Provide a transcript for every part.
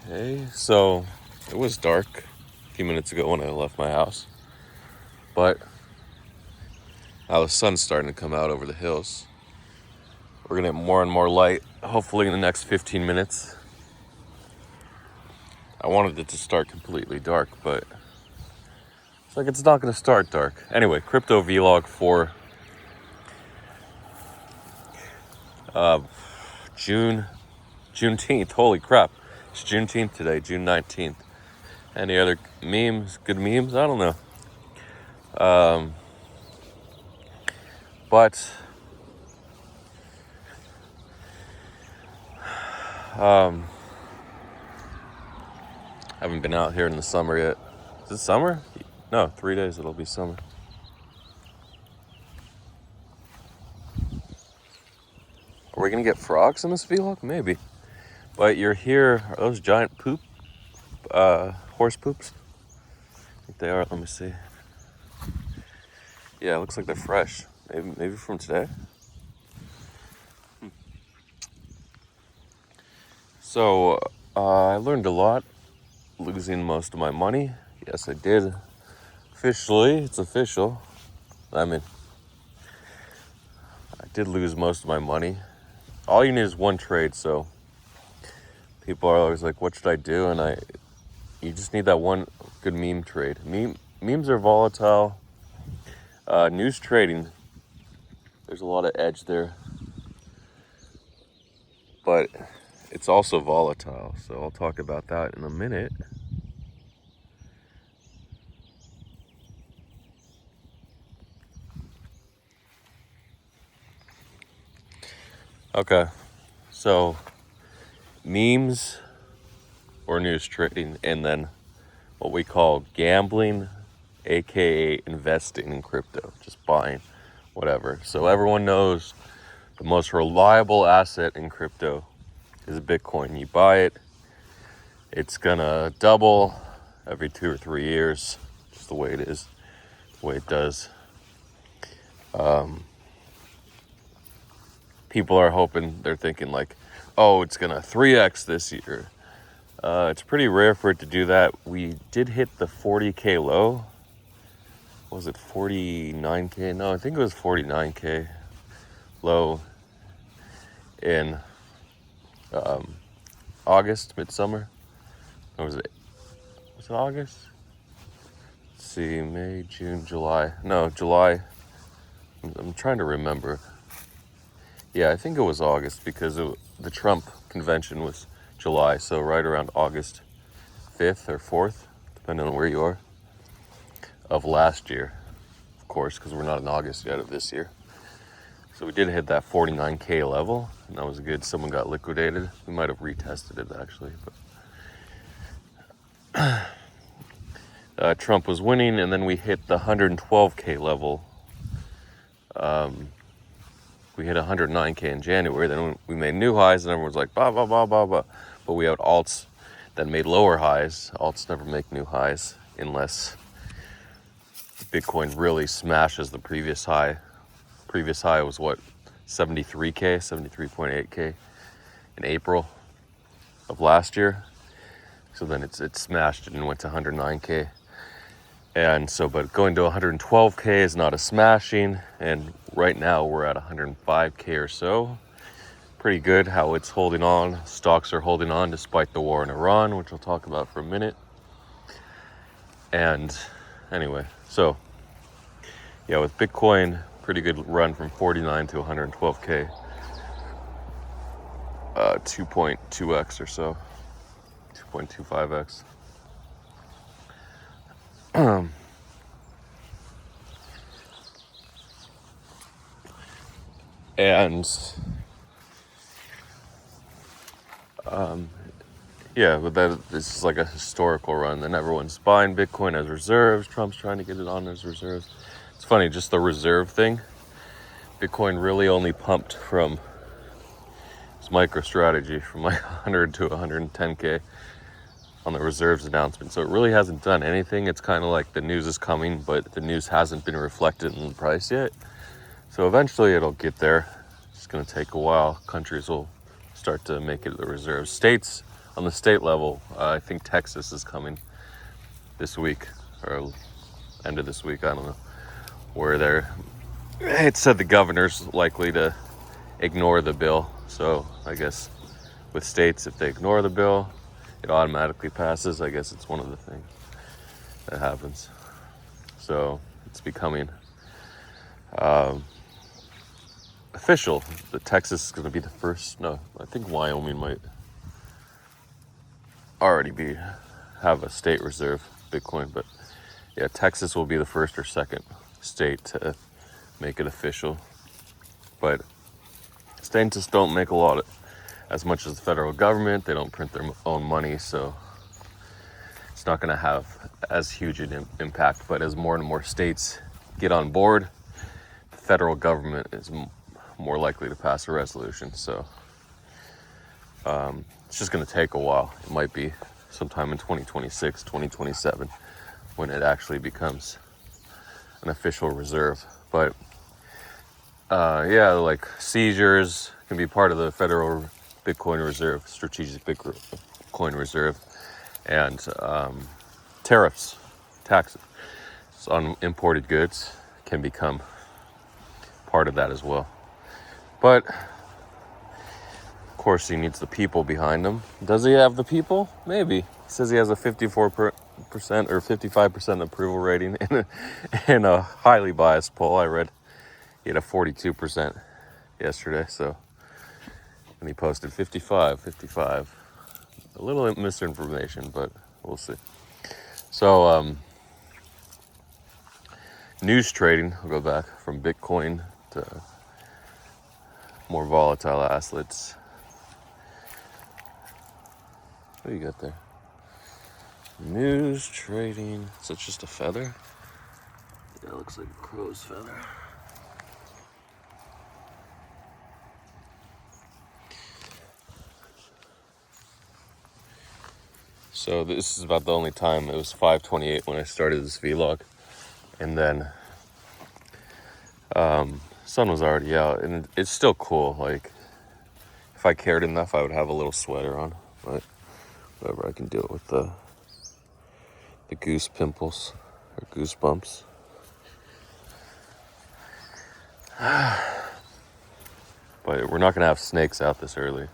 Okay, so it was dark a few minutes ago when I left my house, but now the sun's starting to come out over the hills. We're gonna get more and more light, hopefully in the next 15 minutes. I wanted it to start completely dark, but it's like it's not gonna start dark. Anyway, crypto vlog for Juneteenth. Holy crap, it's Juneteenth today, June 19th. Any other memes, good memes? I don't know. But haven't been out here in the summer yet. Is it summer? No, 3 days it'll be summer. Are we gonna get frogs in this vlog? Maybe. But you're here. Are those giant horse poops? I think they are. Let me see. Yeah, it looks like they're fresh. Maybe from today. So I learned a lot, losing most of my money. Yes, I did. Officially, it's official. I mean, I did lose most of my money. All you need is one trade, so people are always like, what should I do? And you just need that one good meme trade. Memes are volatile. News trading, there's a lot of edge there, but it's also volatile, so I'll talk about that in a minute. Okay, so memes or news trading, and then what we call gambling, aka investing in crypto, just buying whatever. So everyone knows the most reliable asset in crypto is Bitcoin. You buy it, it's gonna double every 2 or 3 years, just the way it is, the way it does. People are hoping, they're thinking like, oh, it's gonna 3x this year. It's pretty rare for it to do that. We did hit the 40K low. Was it 49K? No, I think it was 49K low in August, midsummer. Or was it August? Let's see, May, June, July. No, July. I'm trying to remember. Yeah, I think it was August because the Trump convention was July, so right around August 5th or 4th, depending on where you are, of last year, of course, because we're not in August yet of this year. So we did hit that 49K level, and that was good. Someone got liquidated. We might have retested it, actually. But Trump was winning, and then we hit the 112K level. We hit 109K in January. Then we made new highs, and everyone was like, blah, blah, blah, blah, blah. But we had alts that made lower highs. Alts never make new highs unless Bitcoin really smashes the previous high. Previous high was what, 73K, 73.8K in April of last year. So then it smashed it and went to 109K. And so, but going to 112K is not a smashing. And right now we're at 105K or so. Pretty good how it's holding on. Stocks are holding on despite the war in Iran, which I'll talk about for a minute. And anyway, so yeah, with Bitcoin, pretty good run from 49 to 112K. 2.2x or so. 2.25x. And yeah, but this is like a historical run. Then everyone's buying Bitcoin as reserves. Trump's trying to get it on as reserves. It's funny, just the reserve thing. Bitcoin really only pumped from its MicroStrategy from like 100 to 110K on the reserves announcement. So it really hasn't done anything. It's kind of like the news is coming, but the news hasn't been reflected in the price yet. So eventually it'll get there. It's going to take a while. Countries will start to make it the reserves. States on the state level, I think Texas is coming this week or end of this week. I don't know. Where it said the governor's likely to ignore the bill. So I guess with states, if they ignore the bill, it automatically passes. I guess it's one of the things that happens. So it's becoming official that Texas is going to be the first. No, I think Wyoming might already have a state reserve Bitcoin, but yeah, Texas will be the first or second state to make it official. But states just don't make as much as the federal government. They don't print their own money, so it's not going to have as huge an impact. But as more and more states get on board, the federal government is more likely to pass a resolution. So it's just going to take a while. It might be sometime in 2026, 2027 when it actually becomes an official reserve. But yeah, like seizures can be part of the federal Bitcoin reserve, strategic Bitcoin reserve, and tariffs, taxes on imported goods can become part of that as well. But of course, he needs the people behind him. Does he have the people? Maybe. He says he has a 54% or 55% approval rating in a highly biased poll. I read he had a 42% yesterday, so, and he posted 55. A little misinformation, but we'll see. So, news trading, I'll go back from Bitcoin to more volatile assets. What do you got there? News trading. Is that just a feather? Yeah, it looks like a crow's feather. So this is about the only time. It was 5:28 when I started this vlog, and then sun was already out, and it's still cool. Like, if I cared enough, I would have a little sweater on, but whatever, I can do it with the goose pimples or goosebumps. But we're not gonna have snakes out this early.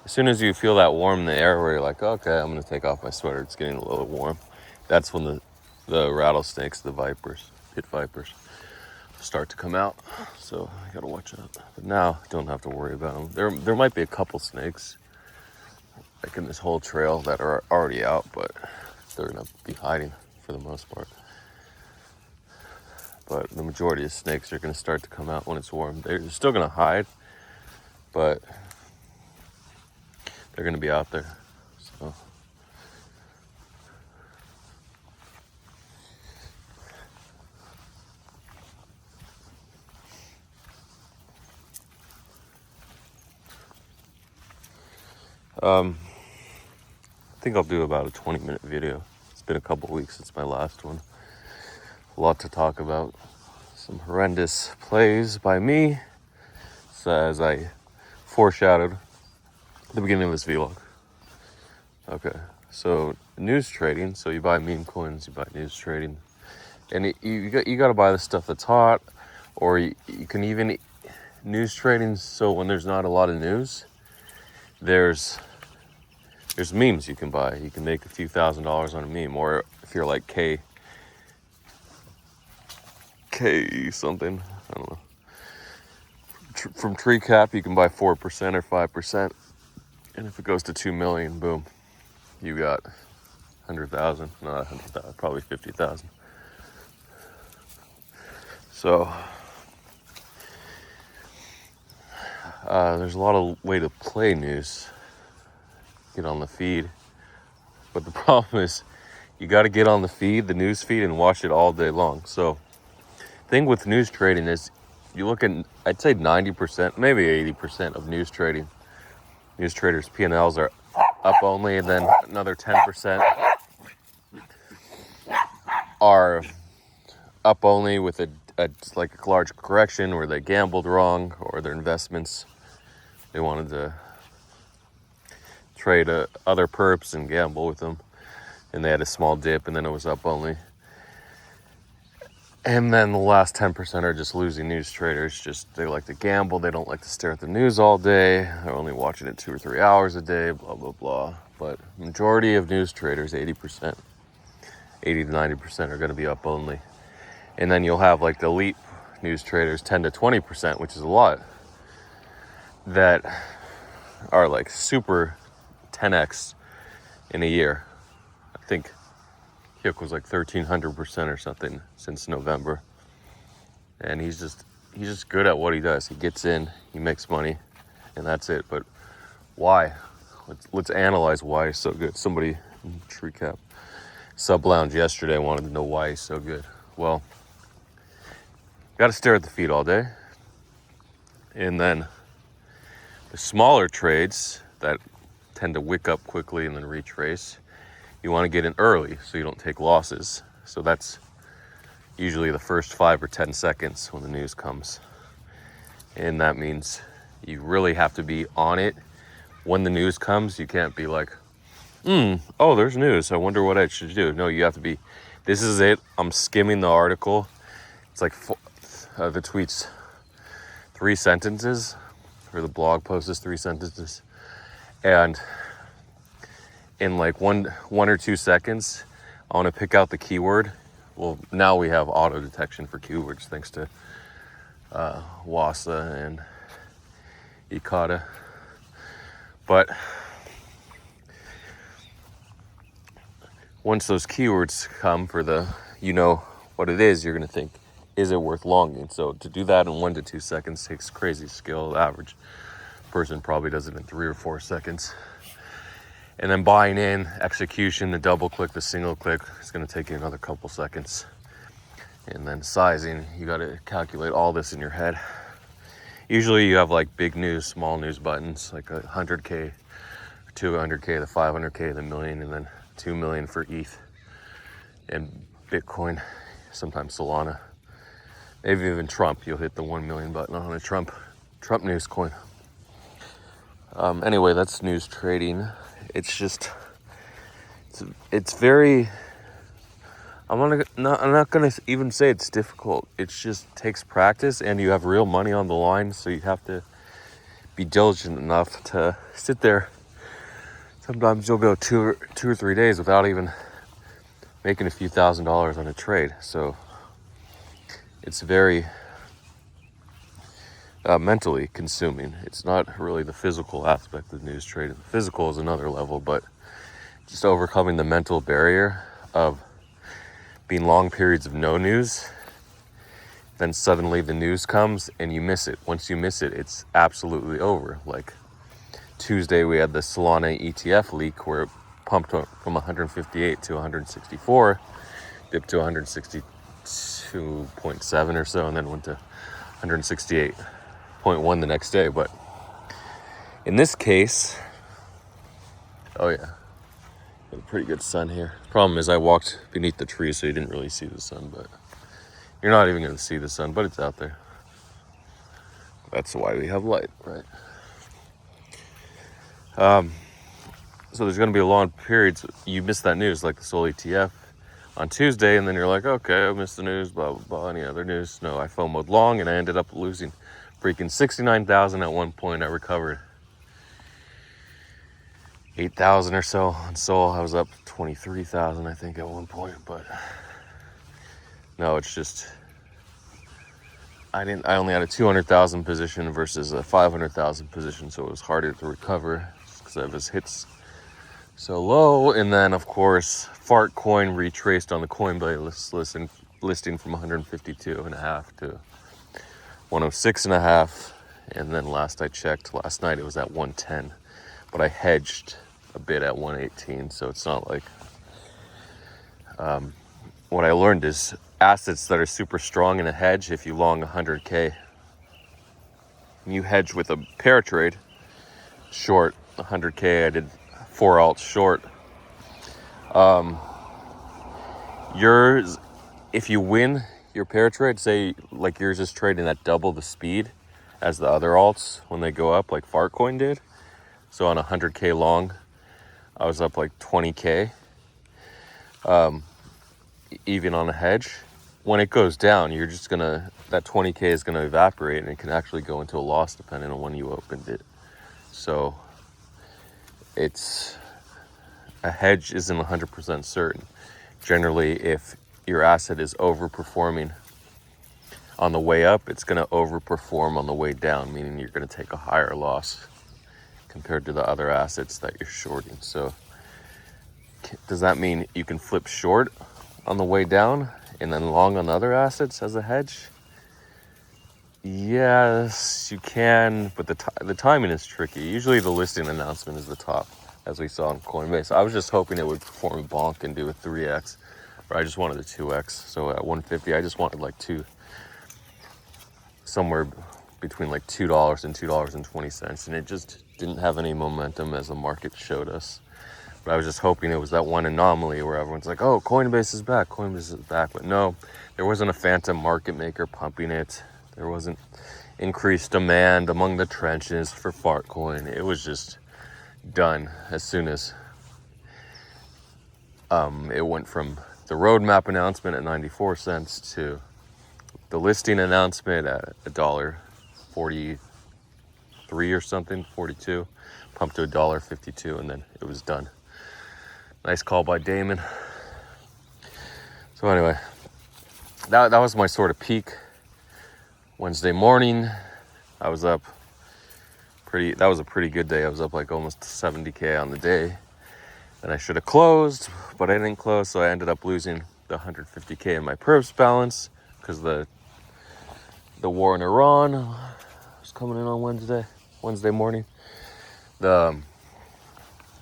As soon as you feel that warm in the air where you're like, okay, I'm gonna take off my sweater, it's getting a little warm, that's when the rattlesnakes, the vipers, pit vipers, start to come out. So I gotta watch out. But now I don't have to worry about them. There might be a couple snakes like in this whole trail that are already out, but they're gonna be hiding for the most part. But the majority of snakes are gonna start to come out when it's warm. They're still gonna hide, but they're gonna be out there. So I think I'll do about a 20-minute video. It's been a couple weeks since my last one. A lot to talk about. Some horrendous plays by me, so as I foreshadowed at the beginning of this vlog. Okay, so news trading. So you buy meme coins, you buy news trading, and you got to buy the stuff that's hot, or you can even news trading. So when there's not a lot of news, there's memes you can buy. You can make a few $1,000s on a meme, or if you're like K something, I don't know. From TreeCap, you can buy 4% or 5%, and if it goes to 2 million, boom, you got 100,000. Not 100,000, probably 50,000. So there's a lot of way to play news. Get on the feed, but the problem is you got to get on the feed, the news feed, and watch it all day long. So thing with news trading is you look at, I'd say 90%, maybe 80% of news trading, news traders P&Ls are up only, and then another 10% are up only with a like a large correction where they gambled wrong, or their investments, they wanted to trade other perps and gamble with them. And they had a small dip, and then it was up only. And then the last 10% are just losing news traders. Just they like to gamble. They don't like to stare at the news all day. They're only watching it 2 or 3 hours a day, blah, blah, blah. But majority of news traders, 80%, 80 to 90% are going to be up only. And then you'll have like the elite news traders, 10 to 20%, which is a lot, that are like super 10x in a year. I think Hyuk was like 1,300% or something since November. And he's just good at what he does. He gets in, he makes money, and that's it. But why? Let's analyze why he's so good. Somebody in Tree Cap Sub Lounge yesterday wanted to know why he's so good. Well, got to stare at the feed all day. And then the smaller trades that tend to wick up quickly and then retrace, you want to get in early so you don't take losses. So that's usually the first 5 or 10 seconds when the news comes. And that means you really have to be on it when the news comes. You can't be like, oh, there's news, I wonder what I should do. No, you have to be, this is it. I'm skimming the article. It's like the tweet's 3 sentences, or the blog post is 3 sentences. And in like one or 2 seconds, I want to pick out the keyword. Well, now we have auto detection for keywords thanks to Wasa and Ikata. But once those keywords come for the, you know what it is, you're going to think, is it worth longing? So to do that in 1 to 2 seconds takes crazy skill. The average person probably does it in 3 or 4 seconds. And then buying in, execution, the double click, the single click, is going to take you another couple seconds. And then sizing, you got to calculate all this in your head. Usually you have like big news, small news buttons, like 100K, 200K, the 500K, the million, and then 2 million for ETH and Bitcoin, sometimes Solana. Maybe even Trump, you'll hit the 1 million button on a Trump news coin. Anyway, that's news trading. It's just, it's very, I'm not gonna even say it's difficult. It just takes practice, and you have real money on the line, so you have to be diligent enough to sit there. Sometimes you'll go 2 or 3 days without even making a few $1,000s on a trade. So it's very mentally consuming. It's not really the physical aspect of news trading. The physical is another level, but just overcoming the mental barrier of being long periods of no news, then suddenly the news comes and you miss it. Once you miss it, it's absolutely over. Like Tuesday, we had the Solana ETF leak where it pumped from 158 to 164, dipped to 162.7 or so, and then went to 168.1 the next day. But in this case, oh yeah, got a pretty good sun here. Problem is I walked beneath the tree, so you didn't really see the sun, but you're not even going to see the sun, but it's out there. That's why we have light, right? So there's going to be a long periods you miss that news, like the Sol ETF on Tuesday, and then you're like, okay, I missed the news, blah, blah, blah, any other news? No, I FOMO'd long, and I ended up losing freaking 69,000 at one point. I recovered 8,000 or so on Sol. I was up 23,000, I think, at one point, but no, it's just, I only had a 200,000 position versus a 500,000 position, so it was harder to recover because I was hits so low. And then of course Fart Coin retraced on the Coinbase listing from 152.5 to 106.5, and then last I checked last night it was at 110, but I hedged a bit at 118, so it's not like what I learned is assets that are super strong in a hedge, if you long 100K, you hedge with a pair trade short 100K. I did 4 alts short. Yours, if you win your pair trade, say like yours is trading at double the speed as the other alts when they go up, like Fartcoin did. So on 100K long, I was up like 20K, even on a hedge. When it goes down, you're just gonna, that 20K is gonna evaporate, and it can actually go into a loss depending on when you opened it. So it's, a hedge isn't 100% certain. Generally, if your asset is overperforming on the way up, it's going to overperform on the way down, meaning you're going to take a higher loss compared to the other assets that you're shorting. So does that mean you can flip short on the way down and then long on other assets as a hedge? Yes, you can, but the timing is tricky. Usually the listing announcement is the top, as we saw on Coinbase. I was just hoping it would perform a bonk and do a 3x, or I just wanted a 2x. So at 150, I just wanted like somewhere between like $2 and $2.20, and it just didn't have any momentum as the market showed us. But I was just hoping it was that one anomaly where everyone's like, oh, Coinbase is back, Coinbase is back. But no, there wasn't a phantom market maker pumping it. There wasn't increased demand among the trenches for Fartcoin. It was just done as soon as it went from the roadmap announcement at 94 cents to the listing announcement at $1.43 or something, 42, pumped to $1.52, and then it was done. Nice call by Damon. So anyway, that was my sort of peak. Wednesday morning, I was up that was a pretty good day. I was up like almost 70K on the day. And I should have closed, but I didn't close, so I ended up losing the 150K in my perps balance because the war in Iran was coming in on Wednesday morning. The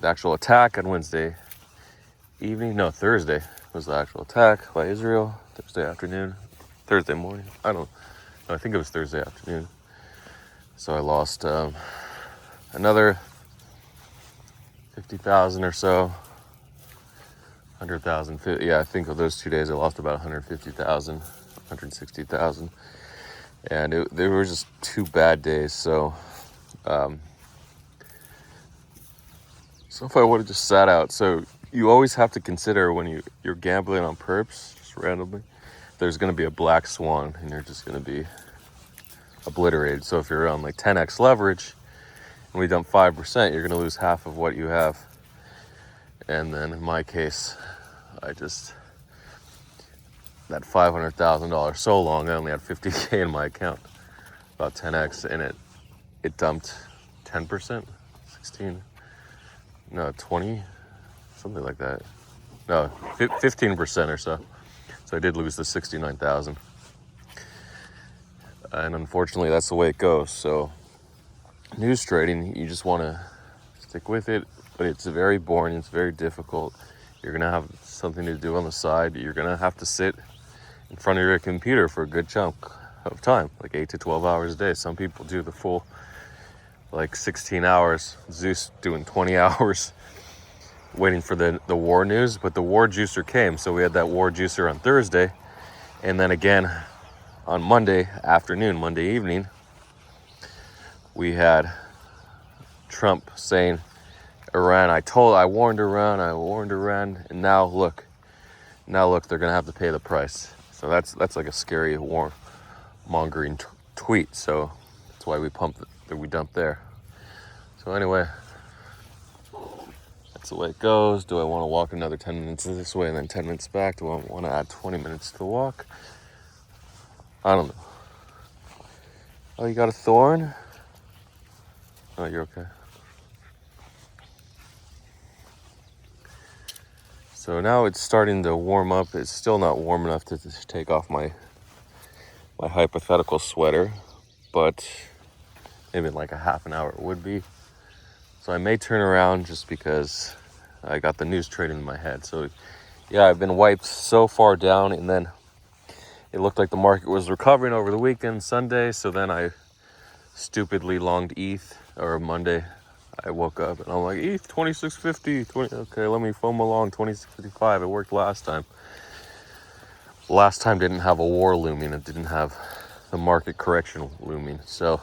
actual attack on Thursday was the actual attack by Israel. Thursday morning. I think it was Thursday afternoon. So I lost another 50,000 or so, 100,000. Yeah, I think of those 2 days I lost about 150,000, 160,000. And they were just 2 bad days. So if I would have just sat out. So you always have to consider when you're gambling on perps, just randomly, there's going to be a black swan and you're just going to be obliterated. So if you're on like 10x leverage and we dump 5%, you're going to lose half of what you have. And then in my case, that $500,000 so long, I only had 50K in my account, about 10x, and it dumped 10%, 16, no, 20, something like that. No, 15% or so. So I did lose the 69,000. And unfortunately, that's the way it goes. So news trading, you just want to stick with it, but it's very boring. It's very difficult. You're going to have something to do on the side. You're going to have to sit in front of your computer for a good chunk of time, like 8 to 12 hours a day. Some people do the full, like 16 hours. Zeus doing 20 hours waiting for the war news, but the war juicer came. So we had that war juicer on Thursday, and then again on Monday evening, we had Trump saying, Iran, I warned Iran, and now look, they're gonna have to pay the price. So that's like a scary war mongering tweet. So that's why we dumped there. So anyway, that's the way it goes. Do I want to walk another 10 minutes this way and then 10 minutes back? Do I want to add 20 minutes to the walk? I don't know. Oh, you got a thorn? Oh, you're okay. So now it's starting to warm up. It's still not warm enough to take off my hypothetical sweater, but maybe in like a half an hour it would be. So I may turn around just because I got the news trading in my head. So yeah, I've been wiped so far down, and then it looked like the market was recovering over the weekend, Sunday. So then I stupidly longed ETH, or Monday. I woke up and I'm like, ETH 2650, okay, let me foam along 2655. It worked last time. Last time didn't have a war looming. It didn't have the market correction looming. So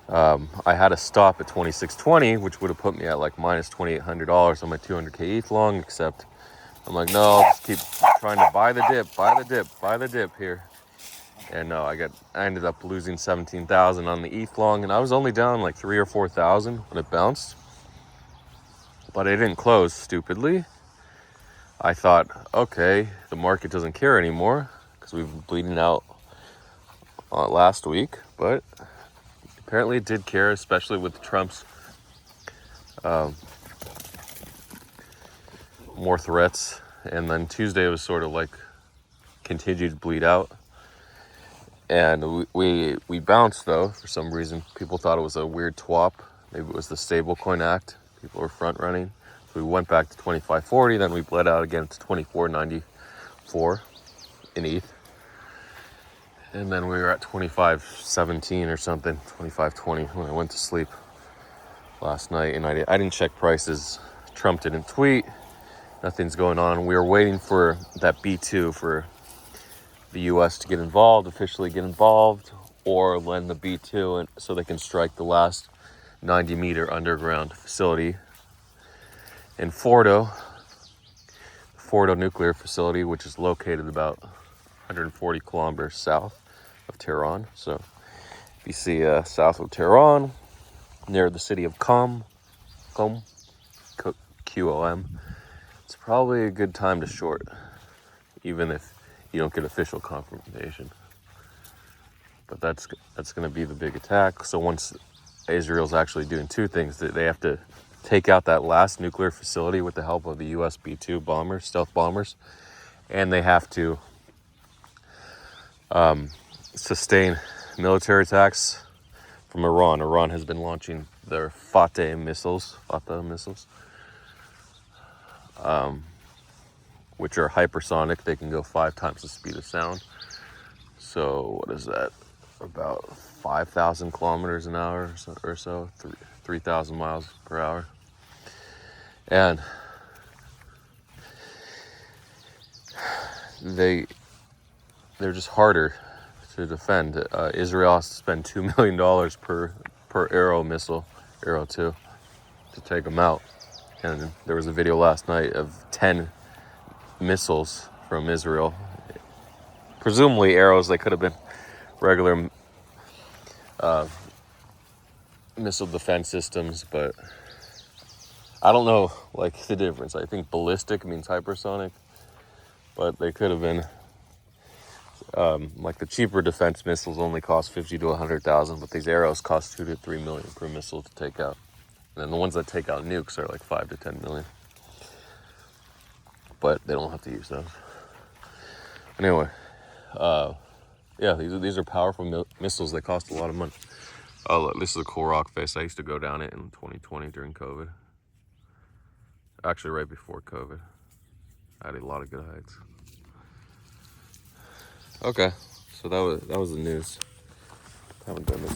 I had to stop at 26.20, which would have put me at like minus $2,800 on my 200K ETH long, except I'm like, no, I'll just keep trying to buy the dip here. And no, I ended up losing 17,000 on the ETH long, and I was only down like 3,000 or 4,000 when it bounced. But it didn't close, stupidly. I thought, okay, the market doesn't care anymore because we've been bleeding out last week, but apparently it did care, especially with Trump's more threats. And then Tuesday was sort of like continued to bleed out. And we bounced, though, for some reason. People thought it was a weird twop. Maybe it was the Stablecoin Act. People were front running. So we went back to 25.40, then we bled out again to 24.94 in ETH. And then we were at 25.17 or something, 25.20 when I went to sleep last night. And I didn't check prices. Trump didn't tweet. Nothing's going on. We were waiting for that B2 for the U.S. to get involved, officially get involved, or lend the B2 so they can strike the last 90-meter underground facility in Fordo nuclear facility, which is located about 140 kilometers south of Tehran. So if you see south of Tehran, near the city of Qom, QOM, it's probably a good time to short, even if you don't get official confirmation. But that's going to be the big attack. So once Israel's actually doing two things, they have to take out that last nuclear facility with the help of the US B-2 bombers, stealth bombers, and they have to sustain military attacks from Iran. Iran has been launching their Fateh missiles, which are hypersonic. They can go 5 times the speed of sound. So what is that? About 5,000 kilometers an hour or so, 3,000 miles per hour. And they're just harder to defend. Israel has to spend $2 million per Arrow missile, Arrow 2, to take them out. And there was a video last night of 10 missiles from Israel. Presumably arrows. They could have been regular missile defense systems, but I don't know like the difference. I think ballistic means hypersonic, but they could have been like the cheaper defense missiles only cost 50 to 100,000, but these arrows cost 2 to 3 million per missile to take out. And then the ones that take out nukes are like 5 to 10 million, but they don't have to use those. Anyway, yeah, these are powerful missiles. They cost a lot of money. Oh, look, this is a cool rock face. I used to go down it in 2020 during COVID. Actually, right before COVID. I had a lot of good hikes. Okay, so that was the news. Haven't done this.